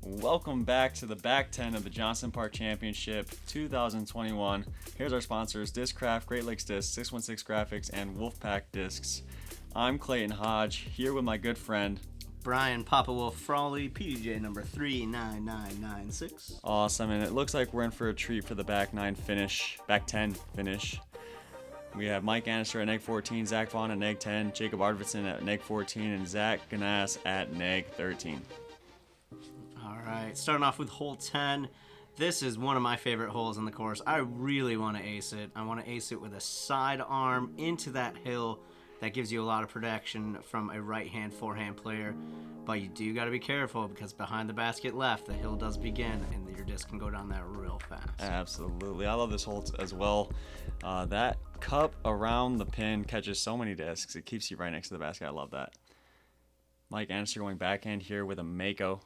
Welcome back to the back 10 of the Johnson Park Championship 2021. Here's our sponsors: Discraft, Great Lakes Discs, 616 Graphics, and Wolfpack Discs. I'm Clayton Hodge, here with my good friend Brian Papa Wolf Frawley, PDJ number 39996. Awesome, and it looks like we're in for a treat for the back 10 finish. We have Mike Anastor at neg 14, Zach Vaughn at neg 10, Jacob Arvidson at neg 14, and Zach Gnass at neg 13. All right, starting off with hole 10. This is one of my favorite holes in the course. I really want to ace it. I want to ace it with a side arm into that hill. That gives you a lot of protection from a right-hand, forehand player. But you do got to be careful because behind the basket left, the hill does begin, and your disc can go down there real fast. Absolutely. I love this hole as well. That cup around the pin catches so many discs. It keeps you right next to the basket. I love that. Mike Anastor going backhand here with a Mako.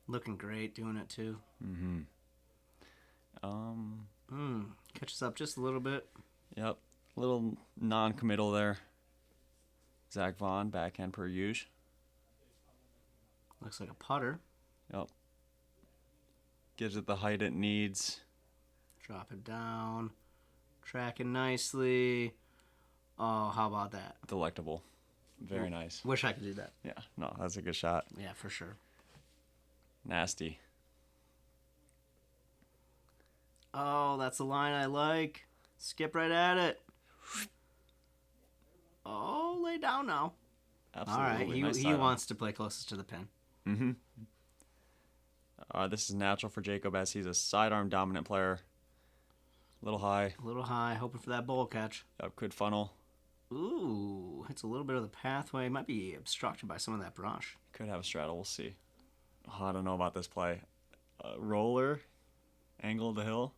Looking great doing it, too. Catches up just a little bit. Yep. Little non-committal there. Zach Vaughn, backhand per usual. Looks like a putter. Yep. Gives it the height it needs. Drop it down. Tracking nicely. Oh, how about that? Delectable. Very nice. Wish I could do that. Yeah, no, that's a good shot. Yeah, for sure. Nasty. Oh, that's the line I like. Skip right at it. Oh, lay down now. Absolutely. All right, he wants to play closest to the pin. This is natural for Jacob as he's a sidearm dominant player. A little high. Hoping for that bowl catch. Yep, good funnel. Ooh, hits a little bit of the pathway. Might be obstructed by some of that brush. Could have a straddle, we'll see. Oh, I don't know about this play. Roller, angle of the hill.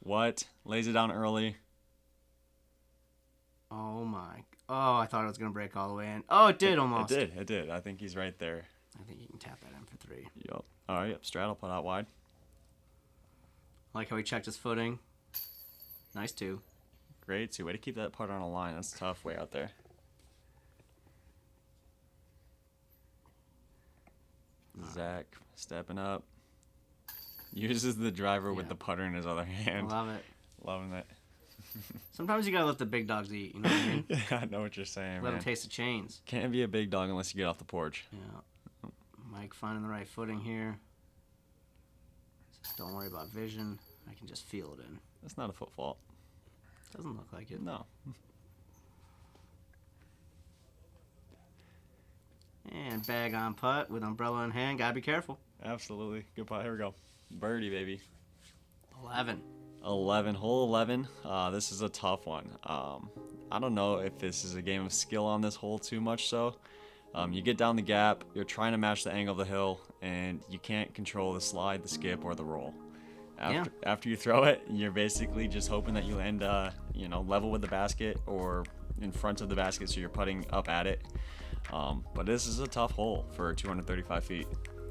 What? Lays it down early. Oh my. Oh, I thought it was going to break all the way in. Oh, it did almost. It did. I think he's right there. I think you can tap that in for 3. Yep. All right, straddle, put out wide. I like how he checked his footing. Nice, too. Great, too. Way to keep that putter on a line. That's tough way out there. Zach stepping up. Uses the driver with the putter in his other hand. I love it. Loving it. Sometimes you gotta let the big dogs eat, you know what I mean? Yeah, I know what you're saying, Let them taste the chains. Can't be a big dog unless you get off the porch. Yeah. Mike finding the right footing here. Don't worry about vision. I can just feel it in. That's not a foot fault. Doesn't look like it. No. And bag on putt with umbrella in hand. Gotta be careful. Absolutely. Good putt. Here we go. Birdie, baby. 11. Hole 11. This is a tough one. I don't know if this is a game of skill on this hole too much so. You get down the gap, you're trying to match the angle of the hill, and you can't control the slide, the skip, or the roll. After you throw it, you're basically just hoping that you end level with the basket or in front of the basket so you're putting up at it. But this is a tough hole for 235 feet.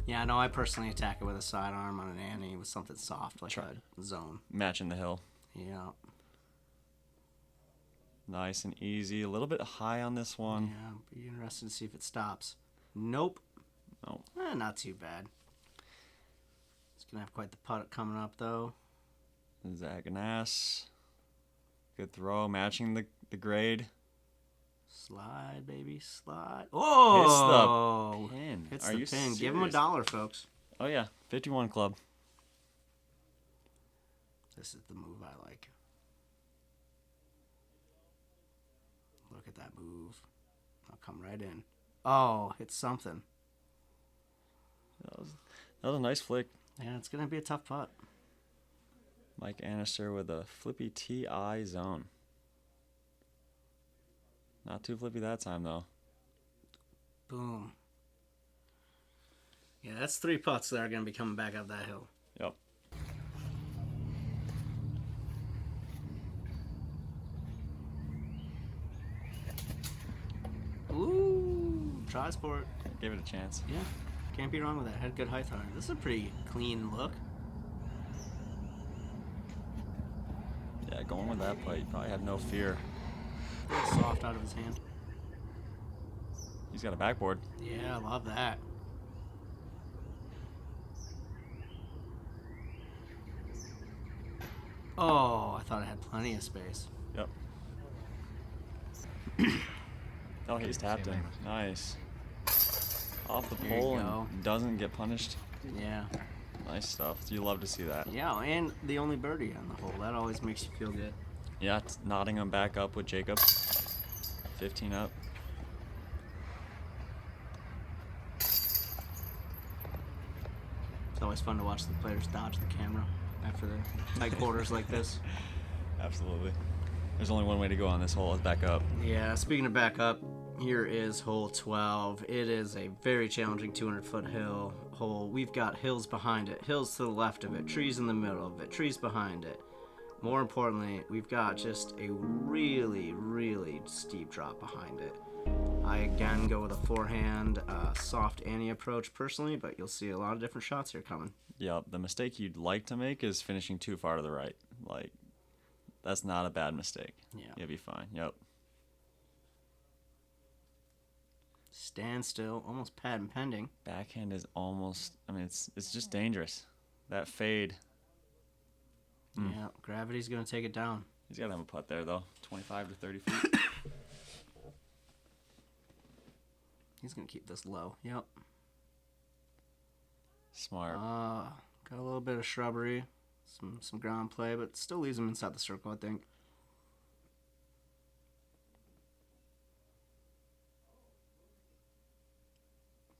Yeah, no, I personally attack it with a sidearm on an ante with something soft like a zone. Matching the hill. Yeah. Nice and easy. A little bit high on this one. Yeah, be interested to see if it stops. Nope. No. Not too bad. It's going to have quite the putt coming up, though. Zach Gnass. Good throw. Matching the grade. Slide, baby, slide. Oh! Hits the pin. Hits Are the you pin. serious? Give him $1, folks. Oh, yeah. 51 club. This is the move I like. Look at that move. I'll come right in. Oh, hit something. That was a nice flick. Yeah, it's going to be a tough putt. Mike Anastor with a flippy TI zone. Not too flippy that time, though. Boom. Yeah, that's 3 putts that are going to be coming back up that hill. Yep. Ooh, tries for it. Gave it a chance. Yeah, can't be wrong with that. Had good height on it. This is a pretty clean look. going with that putt, you probably have no fear. A little soft out of his hand. He's got a backboard. Yeah, I love that. Oh, I thought I had plenty of space. Yep. Oh, he's tapped in. Nice. Off the There you pole go. and doesn't get punished. Yeah. Nice stuff. You love to see that. Yeah, and the only birdie on the hole. That always makes you feel good. Yeah, it's nodding him back up with Jacob. 15 up. It's always fun to watch the players dodge the camera after the tight quarters like this. Absolutely. There's only one way to go on this hole, is back up. Yeah, speaking of back up, here is hole 12. It is a very challenging 200-foot hill hole. We've got hills behind it, hills to the left of it, trees in the middle of it, trees behind it. More importantly, we've got just a really, really steep drop behind it. I again go with a forehand, soft Annie approach personally, but you'll see a lot of different shots here coming. Yep, the mistake you'd like to make is finishing too far to the right. Like, that's not a bad mistake. Yeah. You'll be fine. Yep. Stand still, almost patent pending. Backhand is almost, I mean, it's just dangerous. That fade. Yeah, gravity's going to take it down. He's got to have a putt there, though. 25 to 30 feet. He's going to keep this low. Yep. Smart. Got a little bit of shrubbery, some ground play, but still leaves him inside the circle, I think.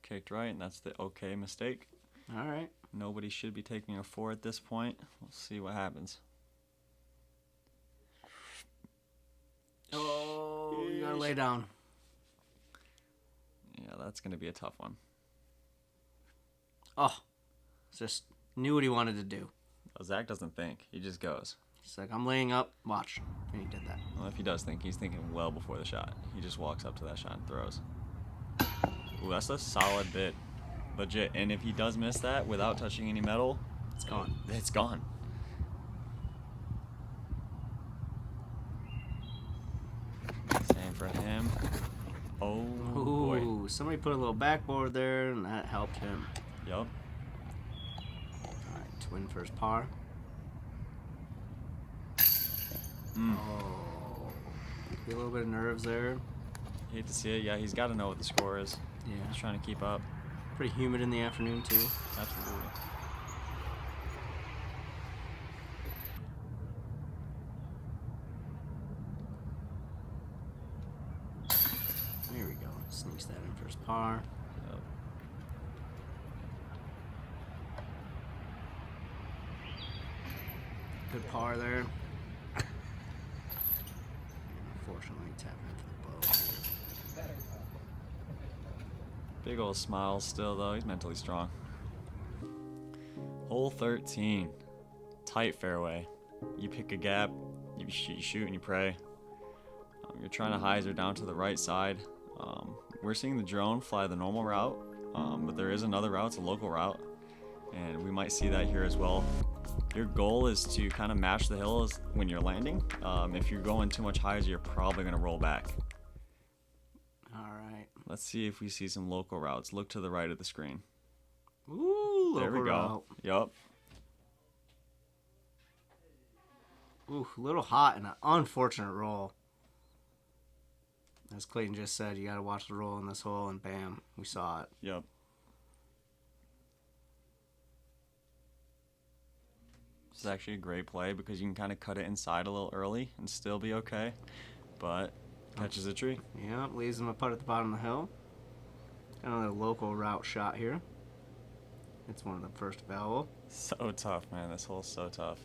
Kicked right, and that's the okay mistake. All right. Nobody should be taking a 4 at this point. We'll see what happens. Oh, you gotta lay down. Yeah, that's going to be a tough one. Oh, just knew what he wanted to do. Well, Zach doesn't think. He just goes. He's like, I'm laying up, watch. And he did that. Well, if he does think, he's thinking well before the shot. He just walks up to that shot and throws. Ooh, that's a solid bit. Legit. And if he does miss that without touching any metal, It's gone. it's gone. Same for him. Oh, boy. Ooh, somebody put a little backboard there, and that helped him. Yup. All right, twin first par. Mm. Oh, be a little bit of nerves there. Hate to see it. Yeah, he's got to know what the score is. Yeah, He's trying to keep up. pretty humid in the afternoon too. Absolutely. There we go. Sneaks that in first par. Yep. Good par there. Unfortunately, tapping into the bow. Big old smile still, though. He's mentally strong. Hole 13. Tight fairway. You pick a gap, you shoot and you pray. You're trying to hyzer down to the right side. We're seeing the drone fly the normal route, but there is another route. It's a local route, and we might see that here as well. Your goal is to kind of match the hills when you're landing. If you're going too much hyzer, you're probably going to roll back. All right. Let's see if we see some local routes. Look to the right of the screen. Ooh, There we local go. route. Yup. Ooh, a little hot and an unfortunate roll. As Clayton just said, you got to watch the roll in this hole, and bam, we saw it. Yep. This is actually a great play because you can kind of cut it inside a little early and still be okay, but catches a tree. Yeah, leaves him a putt at the bottom of the hill. Got another local route shot here. It's one of the first available. So tough, man. This hole's so tough.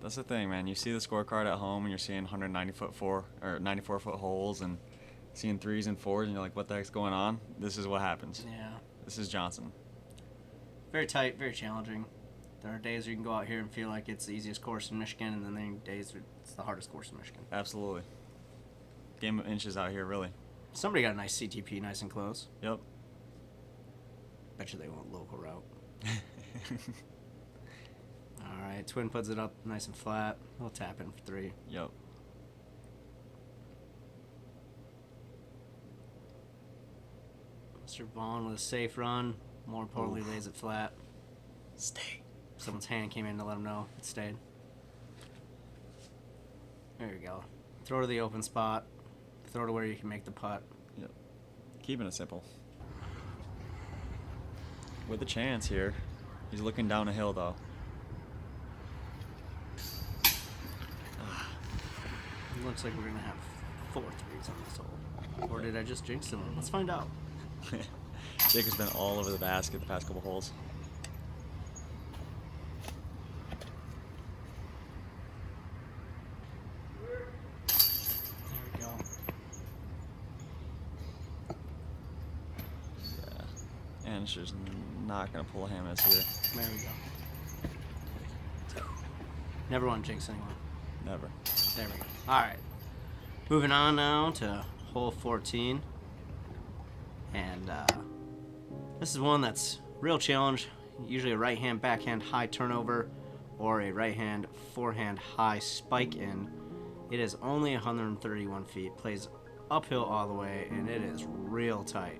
That's the thing, man. You see the scorecard at home and you're seeing 94-foot holes and seeing 3s and 4s and you're like, what the heck's going on? This is what happens. Yeah. This is Johnson. Very tight, very challenging. There are days where you can go out here and feel like it's the easiest course in Michigan, and then there are days where it's the hardest course in Michigan. Absolutely. Game of inches out here, really. Somebody got a nice CTP nice and close. Yep. Bet you they want local route. All right, twin puts it up nice and flat. We'll tap in for 3. Yep. Mr. Vaughn with a safe run. More importantly, lays it flat. Stay. Someone's hand came in to let him know it stayed. There you go. Throw to the open spot. Throw to where you can make the putt. Yep. Keeping it simple. With a chance here. He's looking down a hill, though. It looks like we're going to have 4 threes on this hole. Or did I just jinx him? Let's find out. Jake has been all over the basket the past couple holes. There we go. Yeah. Anastor's not going to pull a ham-ass here. There we go. Never want to jinx anyone. Never. There we go. All right. Moving on now to hole 14. And this is one that's real challenge. Usually a right-hand, backhand, high turnover, or a right-hand, forehand, high spike in. It is only 131 feet. Plays uphill all the way, and it is real tight.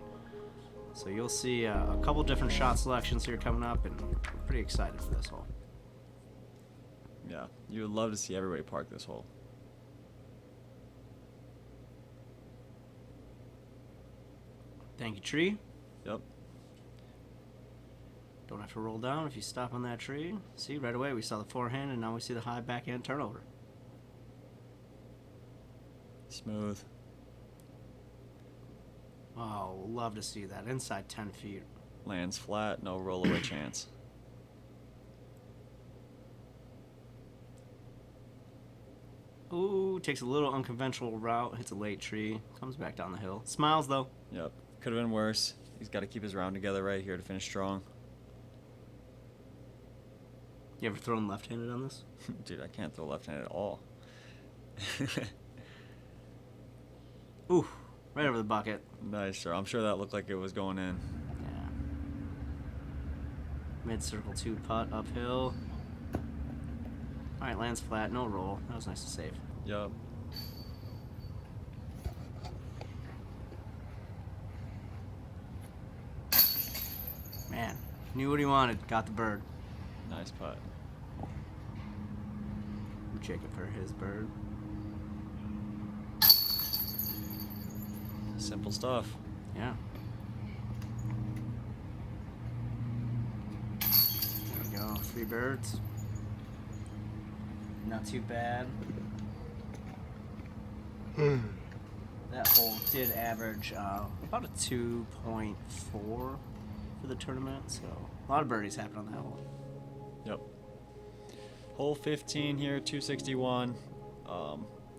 So you'll see a couple different shot selections here coming up, and I'm pretty excited for this hole. Yeah. You would love to see everybody park this hole. Thank you, tree. Yep. Don't have to roll down if you stop on that tree. See, right away we saw the forehand, and now we see the high backhand turnover. Smooth. Oh, love to see that. Inside 10 feet. Lands flat, no rollaway chance. Ooh, takes a little unconventional route, hits a late tree, comes back down the hill. Smiles, though. Yep. Could have been worse. He's got to keep his round together right here to finish strong. You ever thrown left-handed on this? Dude, I can't throw left-handed at all. Ooh, right over the bucket. Nice, sir. I'm sure that looked like it was going in. Yeah. Mid-circle 2 putt uphill. All right, lands flat, no roll. That was nice and safe. Yep. Man, knew what he wanted. Got the bird. Nice putt. Jacob for his bird. Simple stuff. Yeah. There we go. 3 birds. Not too bad. That hole did average about a 2.4 for the tournament, so a lot of birdies happened on that hole. Yep. Hole 15 here, 261.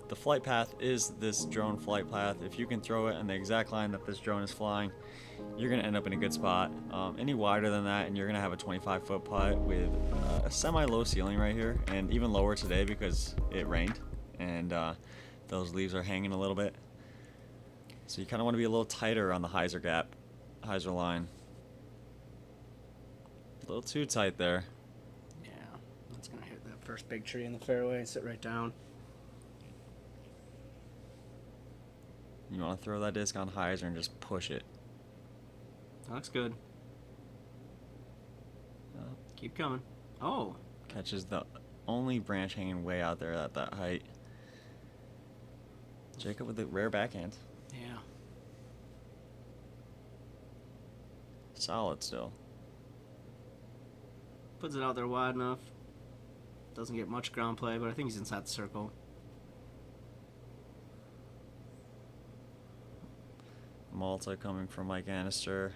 The flight path is this drone flight path. If you can throw it in the exact line that this drone is flying, you're going to end up in a good spot. Any wider than that, and you're going to have a 25-foot putt with a semi-low ceiling right here, and even lower today because it rained, and those leaves are hanging a little bit. So you kind of want to be a little tighter on the hyzer gap, hyzer line. A little too tight there. Yeah, that's going to hit that first big tree in the fairway and sit right down. You want to throw that disc on hyzer and just push it. That looks good. Keep coming. Oh. Catches the only branch hanging way out there at that height. Jacob with the rare backhand. Yeah. Solid still. Puts it out there wide enough. Doesn't get much ground play, but I think he's inside the circle. Malta coming from Mike Anastor.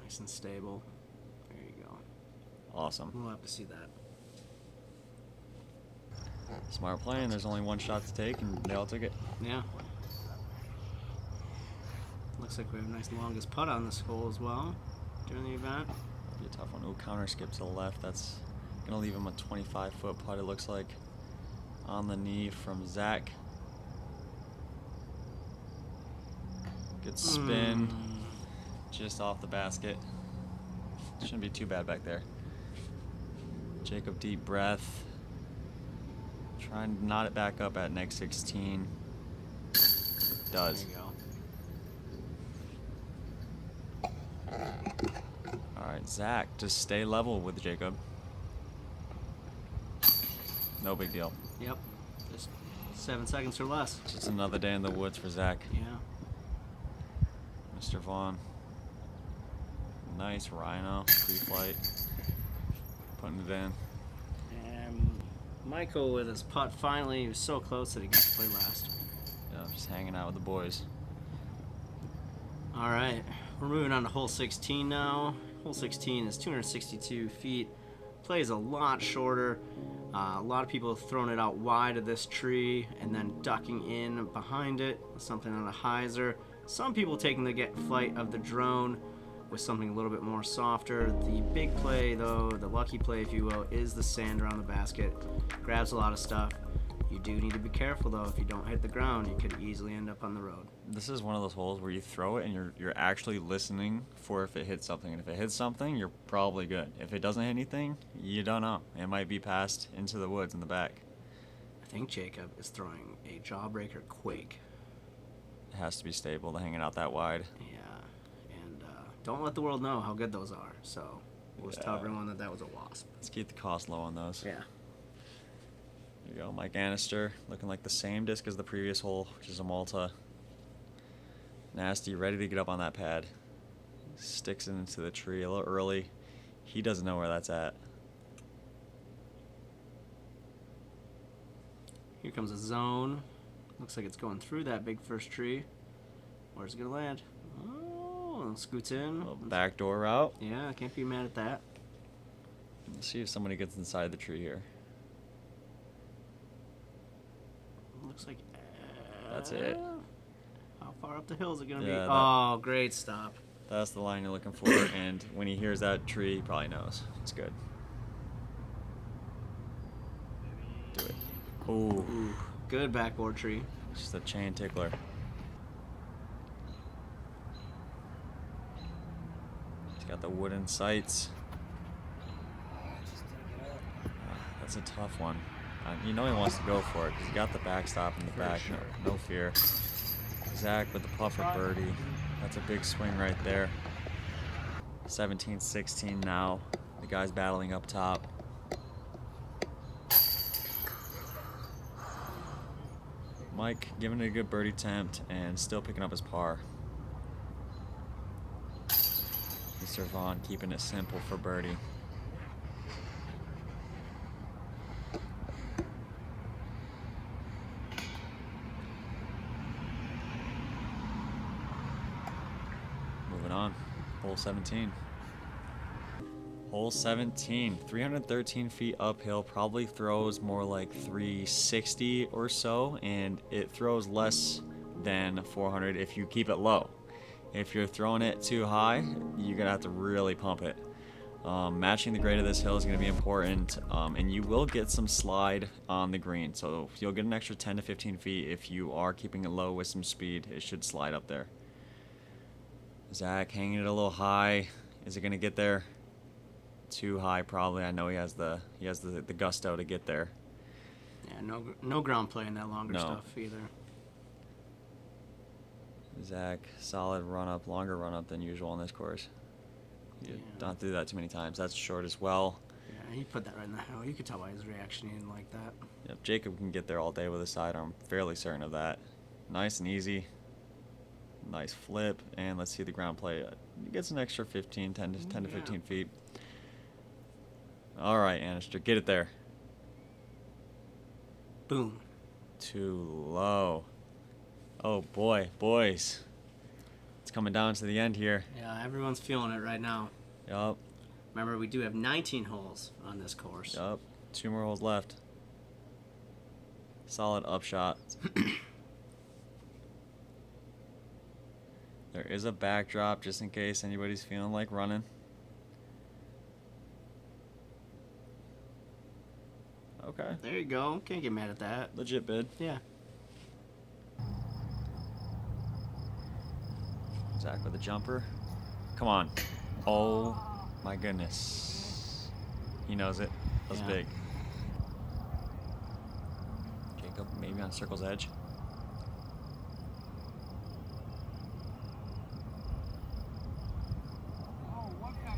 Nice and stable. There you go. Awesome. We'll have to see that. Smart playing. There's only one shot to take, and they all took it. Yeah. Looks like we have a nice longest putt on this hole as well during the event. Be a tough one. Ooh, counter skip to the left. That's going to leave him a 25-foot putt, it looks like. On the knee from Zach. Good spin. Just off the basket. Shouldn't be too bad back there. Jacob, deep breath. Trying to knot it back up at next 16. Does. There you go. Alright, Zach, just stay level with Jacob. No big deal. Yep. Just 7 seconds or less. Just another day in the woods for Zach. Yeah. Mr. Vaughn. Nice rhino, pre-flight. Putting it in. And Michael with his putt finally. He was so close that he got to play last. Yeah, just hanging out with the boys. All right, we're moving on to hole 16 now. Hole 16 is 262 feet. Plays a lot shorter. A lot of people have thrown it out wide of this tree and then ducking in behind it with something on a hyzer. Some people taking the flight of the drone with something a little bit more softer. The big play, though, the lucky play, if you will, is the sand around the basket. Grabs a lot of stuff. You do need to be careful, though. If you don't hit the ground, you could easily end up on the road. This is one of those holes where you throw it and you're actually listening for if it hits something. And if it hits something, you're probably good. If it doesn't hit anything, you don't know. It might be passed into the woods in the back. I think Jacob is throwing a jawbreaker quake. It has to be stable to hang it out that wide. Yeah, and don't let the world know how good those are. So we'll just tell everyone that that was a wasp. Let's keep the cost low on those. Yeah. There you go, Mike Anastor, looking like the same disc as the previous hole, which is a Malta. Nasty, ready to get up on that pad. Sticks it into the tree a little early. He doesn't know where that's at. Here comes a zone. Looks like it's going through that big first tree. Where's it gonna land? Oh, scoots in. Little backdoor route. Yeah, I can't be mad at that. Let's see if somebody gets inside the tree here. Looks like. That's it. How far up the hill is it gonna be? Yeah, Oh, great stop. That's the line you're looking for, and when he hears that tree, he probably knows. It's good. Do it. Ooh, Ooh, good backboard tree. just a chain tickler. He's got the wooden sights. That's a tough one. You know he wants to go for it because he got the backstop in the back. sure. No fear. Zach with the putt for birdie. That's a big swing right there. 17-16 now. The guy's battling up top. Mike giving it a good birdie attempt and still picking up his par. Mr. Vaughn keeping it simple for birdie. Moving on, hole 17. Hole 17, 313 feet uphill, probably throws more like 360 or so, and it throws less than 400 if you keep it low. If you're throwing it too high, you're gonna have to really pump it. Matching the grade of this hill is gonna be important, and you will get some slide on the green, so you'll get an extra 10 to 15 feet if you are keeping it low with some speed. It should slide up there. Zach hanging it a little high. Is it gonna get there? Too high probably. I know he has the gusto to get there. Yeah, no ground play in that longer No. stuff either. Zach, solid run up, longer run up than usual on this course. You Yeah. don't do that too many times. That's short as well. Yeah, he put that right in the hill. You could tell by his reaction he didn't like that. Yep, Jacob can get there all day with a sidearm. Fairly certain of that. Nice and easy. Nice flip, and let's see the ground play. He gets an extra 10 to 15 feet. All right, Anastor, get it there. Boom. Too low. Oh boy, boys. It's coming down to the end here. Yeah, everyone's feeling it right now. Yup, Remember, we do have 19 holes on this course. yup. 2 more holes left. Solid upshot. There is a backdrop just in case anybody's feeling like running. Okay. There you go. Can't get mad at that. Legit bid. Yeah. Zach with a jumper. Come on. Oh my goodness. He knows it. That's Yeah. big. Jacob maybe on circle's edge.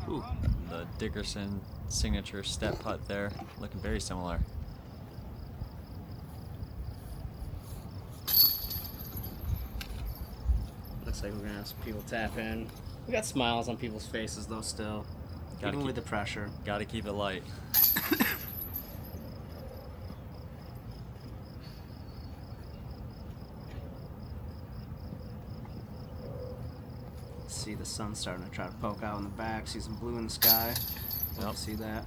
Ooh. The Dickerson signature step putt there, looking very similar. Looks like we're gonna have some people tap in. We got smiles on people's faces though still. Even with the pressure. Gotta keep it light. See the sun starting to try to poke out in the back. See some blue in the sky. Yep. See that.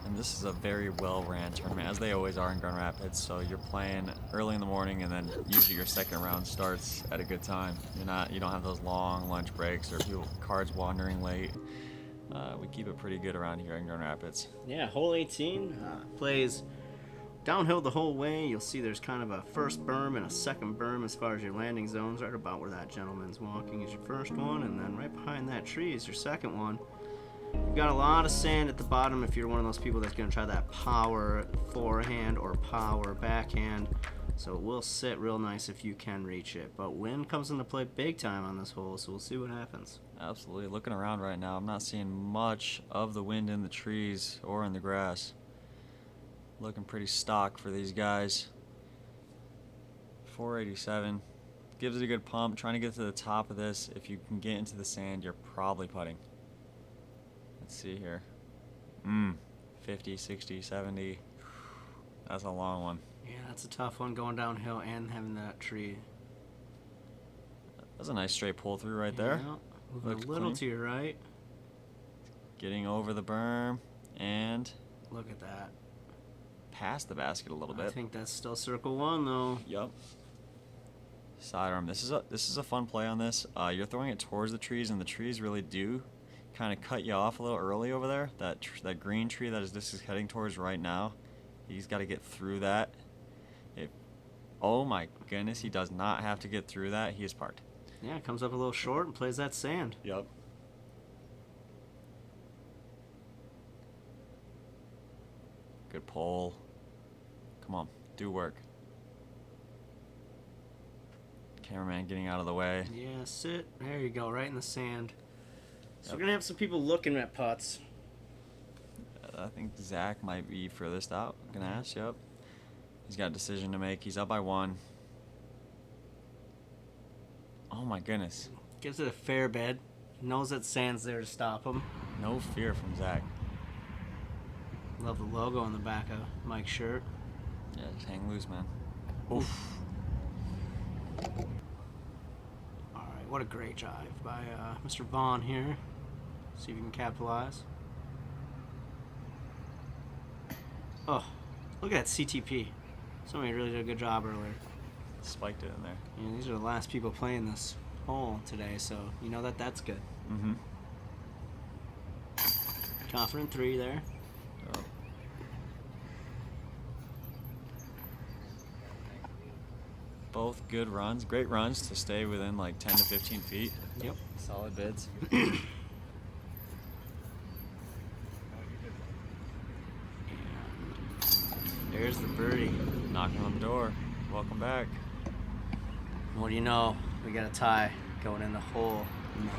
And this is a very well-ran tournament, as they always are in Grand Rapids. So you're playing early in the morning, and then usually your second round starts at a good time. You don't have those long lunch breaks or cards wandering late. We keep it pretty good around here in Grand Rapids. Yeah, hole 18 plays downhill the whole way. You'll see there's kind of a first berm and a second berm as far as your landing zones. Right about where that gentleman's walking is your first one, and then right behind that tree is your second one. You've got a lot of sand at the bottom if you're one of those people that's going to try that power forehand or power backhand. So it will sit real nice if you can reach it. But wind comes into play big time on this hole, so we'll see what happens. Absolutely. Looking around right now, I'm not seeing much of the wind in the trees or in the grass. Looking pretty stock for these guys. 487. Gives it a good pump. Trying to get to the top of this. If you can get into the sand, you're probably putting. Let's see here. 50, 60, 70. That's a long one. Yeah, that's a tough one going downhill and having that tree. That's a nice straight pull through right there. Yeah, moving Looks a little clean. to your right. Getting over the berm and Look at that. past the basket a little I bit. think that's still circle one though. Yep. Sidearm. This is a fun play on this. You're throwing it towards the trees, and the trees really do kind of cut you off a little early over there. That green tree this is heading towards right now. He's got to get through that. Oh my goodness, he does not have to get through that. He is parked. Yeah, comes up a little short and plays that sand. Yep. Good pull. Come on, do work. Cameraman getting out of the way. Yeah, sit. There you go, right in the sand. So we're going to have some people looking at putts. I think Zach might be furthest out. Gnass, yep. He's got a decision to make. He's up by one. Oh my goodness. Gives it a fair bed. Knows that sand's there to stop him. No fear from Zach. Love the logo on the back of Mike's shirt. Yeah, just hang loose, man. Oof. Alright, what a great drive by Mr. Vaughn here. See if he can capitalize. Oh, look at that CTP. Somebody really did a good job earlier. Spiked it in there. You know, these are the last people playing this hole today, so you know that's good. Mm-hmm. Confident three there. Oh. Both good runs. Great runs to stay within like 10 to 15 feet. Yep. Solid bids. There's the birdie. Knocking on the door. Welcome back. What do you know? We got a tie going in the hole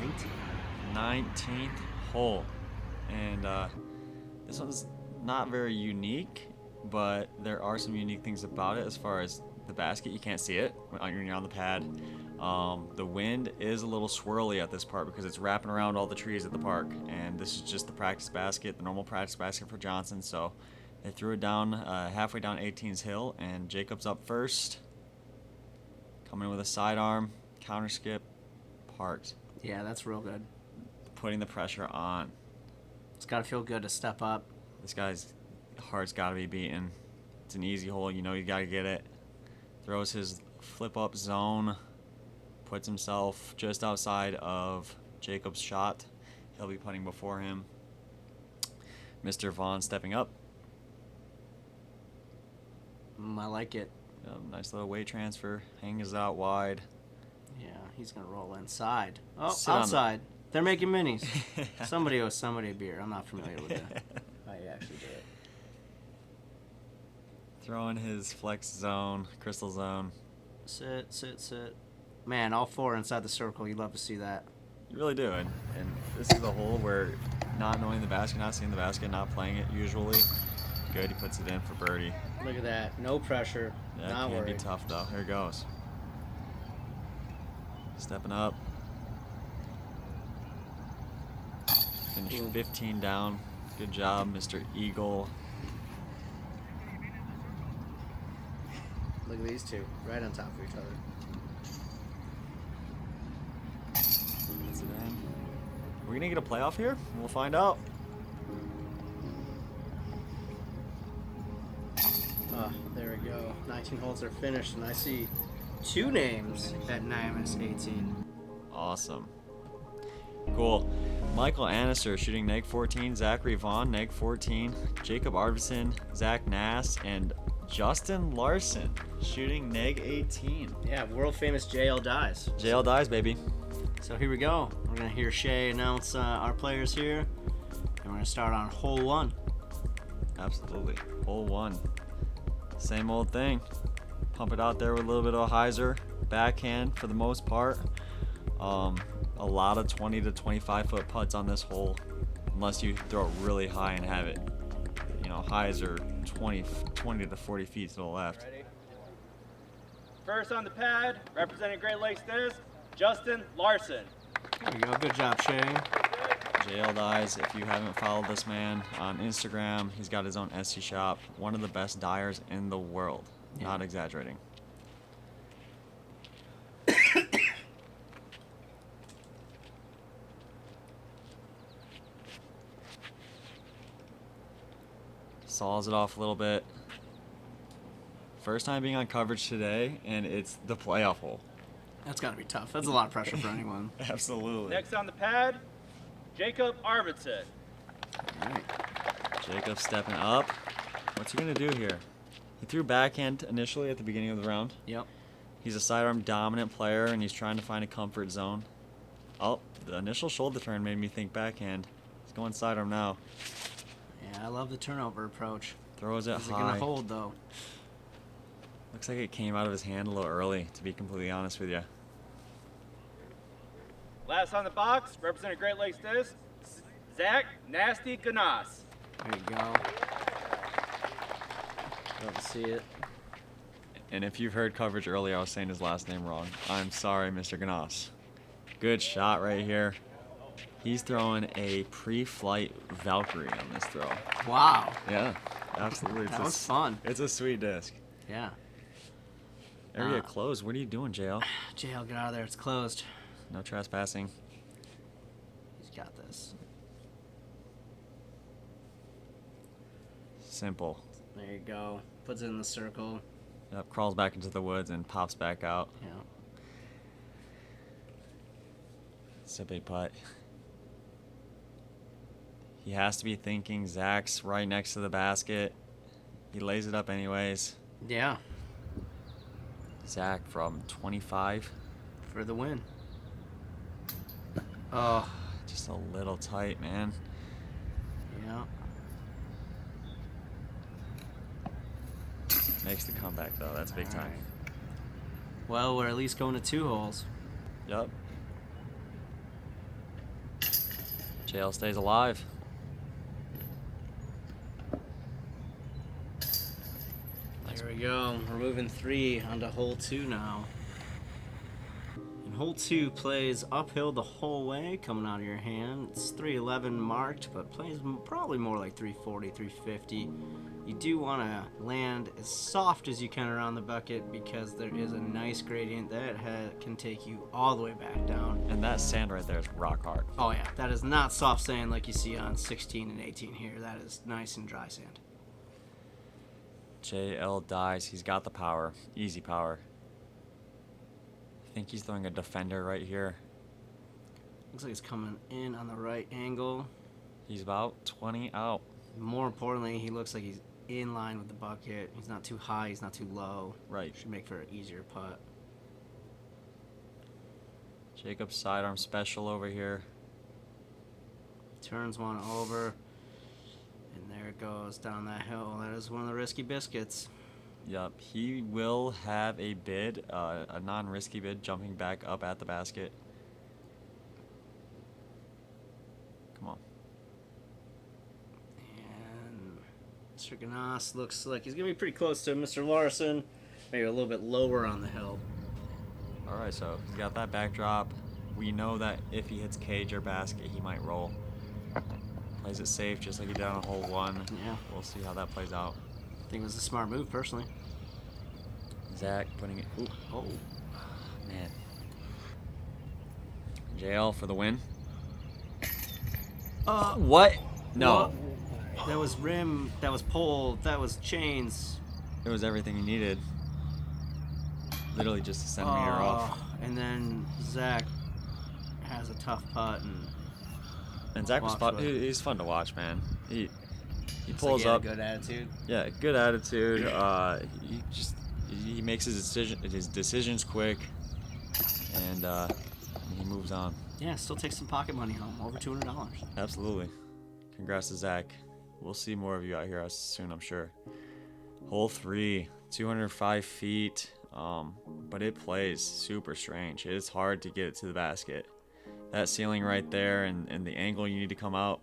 19. 19th hole. And this one's not very unique, but there are some unique things about it as far as the basket. You can't see it when you're on the pad. The wind is a little swirly at this part because it's wrapping around all the trees at the park. And this is just the practice basket, the normal practice basket for Johnson. So they threw it down halfway down 18's hill, and Jacob's up first. Coming with a sidearm, counter skip, parked. Yeah, that's real good. Putting the pressure on. It's got to feel good to step up. This guy's heart's got to be beaten. It's an easy hole. You know you got to get it. Throws his flip-up zone. Puts himself just outside of Jacob's shot. He'll be putting before him. Mr. Vaughn stepping up. I like it. Nice little weight transfer. Hangs out wide. He's going to roll inside. Oh, Sit on the- outside. They're making minis. Somebody owes somebody a beer. I'm not familiar with that. How you actually do it. Throwing his flex zone, crystal zone. Sit, sit, sit. Man, all 4 inside the circle. You love to see that. You really do. And this is a hole where not knowing the basket, not seeing the basket, not playing it usually. Good, he puts it in for birdie. Look at that. No pressure. Yeah, Not it can worried. be tough though. Here it goes. Stepping up. Finish 15 down. Good job, Mr. Eagle. Look at these two. Right on top of each other. Puts it in. We're gonna get a playoff here? We'll find out. Oh, there we go. 19 holes are finished, and I see 2 names at -18. Awesome. Cool. Michael Anastor shooting neg 14, Zachary Vaughn neg 14, Jacob Arvidson, Zach Gnass, and Justin Larson shooting neg 18. Yeah, world famous JL dies. JL dies, baby. So here we go. We're gonna hear Shay announce our players here, and we're gonna start on hole 1. Absolutely. Hole 1. Same old thing. Pump it out there with a little bit of a hyzer. Backhand for the most part. A lot of 20 to 25 foot putts on this hole, unless you throw it really high and have it, you know, hyzer 20 to 40 feet to the left. Ready? First on the pad, representing Great Lakes Diz, Justin Larson. There we go. Good job, Shay. JL Dyes, if you haven't followed this man on Instagram, he's got his own Etsy shop. One of the best dyers in the world. Yeah. Not exaggerating. Saws it off a little bit. First time being on coverage today, and it's the playoff hole. That's gotta be tough. That's a lot of pressure for anyone. Absolutely. Next on the pad, Jacob Arvidson. All right. Jacob stepping up. What's he gonna do here? He threw backhand initially at the beginning of the round. Yep. He's a sidearm dominant player, and he's trying to find a comfort zone. Oh, the initial shoulder turn made me think backhand. He's going sidearm now. Yeah, I love the turnover approach. Throws it Is it high. gonna hold though? Looks like it came out of his hand a little early, to be completely honest with you. Last on the box, representing Great Lakes Diz, Zach Nasty Gnass. There you go. Love to see it. And if you've heard coverage earlier, I was saying his last name wrong. I'm sorry, Mr. Gnass. Good shot right here. He's throwing a pre-flight Valkyrie on this throw. Wow. Yeah, absolutely. That was fun. It's a sweet disc. Yeah. Area closed. What are you doing, JL? JL, get out of there. It's closed. No trespassing. He's got this. Simple. There you go. Puts it in the circle. Yep, crawls back into the woods and pops back out. Yeah. It's a big putt. He has to be thinking Zach's right next to the basket. He lays it up anyways. Yeah. Zach from 25. For the win. Oh. Just a little tight, man. Yeah. Makes the comeback, though. That's big All time. right. Well, we're at least going to 2 holes. Yup. JL stays alive. There we go. We're moving 3 onto hole 2 now. And hole 2 plays uphill the whole way, coming out of your hand. It's 311 marked, but plays probably more like 340, 350. You do want to land as soft as you can around the bucket because there is a nice gradient that can take you all the way back down. And that sand right there is rock hard. Oh yeah, that is not soft sand like you see on 16 and 18 here. That is nice and dry sand. JL dies. He's got the power. Easy power. I think he's throwing a defender right here. Looks like it's coming in on the right angle. He's about 20 out. More importantly, he looks like he's in line with the bucket. He's not too high, he's not too low. Right. Should make for an easier putt. Jacob's sidearm special over here. Turns one over. And there it goes down that hill. That is one of the risky biscuits. Yep, he will have a bid, a non-risky bid, jumping back up at the basket. Come on. And Mr. Gnass looks like he's going to be pretty close to Mr. Larson. Maybe a little bit lower on the hill. All right, so he's got that backdrop. We know that if he hits cage or basket, he might roll. Plays it safe, just like he did on hole 1. Yeah. We'll see how that plays out. I think it was a smart move, personally. Zach putting it. Ooh, oh, man. JL for the win. What? No. What? That was rim. That was pole. That was chains. It was everything he needed. Literally just a centimeter off. And then Zach has a tough putt. And Zach was fun. He's fun to watch, man. He Looks pulls like he had up. a good attitude. Yeah, good attitude. He makes his decisions quick, and he moves on. Yeah, still takes some pocket money home. Over $200. Absolutely. Congrats to Zach. We'll see more of you out here soon, I'm sure. Hole 3, 205 feet, but it plays super strange. It's hard to get it to the basket. That ceiling right there and the angle you need to come out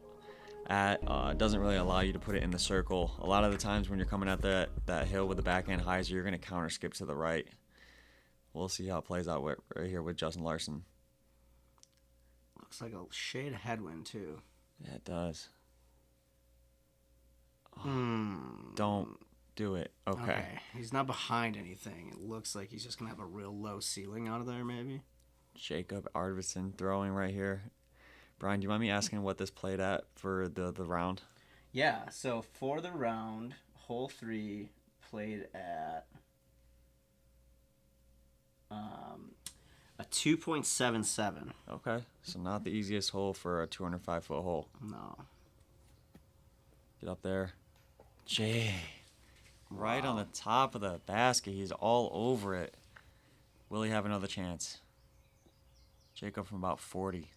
at doesn't really allow you to put it in the circle. A lot of the times when you're coming at that hill with the backhand hyzer, you're going to counter skip to the right. We'll see how it plays out right here with Justin Larson. Looks like a shade of headwind, too. Yeah, it does. Don't do it. Okay. He's not behind anything. It looks like he's just going to have a real low ceiling out of there, maybe. Jacob Arvidson throwing right here. Brian, do you mind me asking what this played at for the round? Yeah, so for the round, hole 3 played at a 2.77. Okay, so not the easiest hole for a 205-foot hole. No. Get up there. Jay. Right on the top of the basket. He's all over it. Will he have another chance? Jacob from about 40.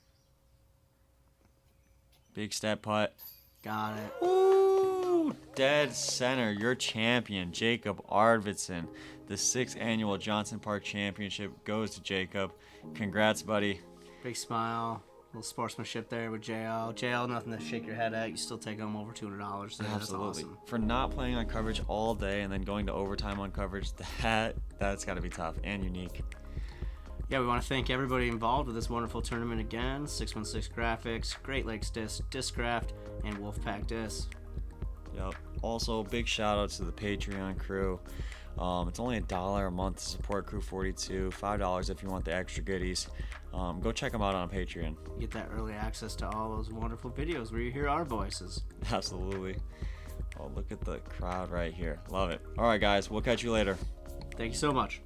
Big step putt. Got it. Ooh, dead center. Your champion, Jacob Arvidson. The 6th annual Johnson Park Championship goes to Jacob. Congrats, buddy. Big smile. Little sportsmanship there with JL. JL, nothing to shake your head at. You still take home over $200. So that's Absolutely. awesome. For not playing on coverage all day and then going to overtime on coverage, that's got to be tough and unique. Yeah, we want to thank everybody involved with this wonderful tournament again. 616 Graphics, Great Lakes Disc, Discraft, and Wolfpack Disc. Yep. Also, big shout out to the Patreon crew. It's only $1 a month to support Crew 42. $5 if you want the extra goodies. Go check them out on Patreon. You get that early access to all those wonderful videos where you hear our voices. Absolutely. Oh, look at the crowd right here. Love it. All right, guys. We'll catch you later. Thank you so much.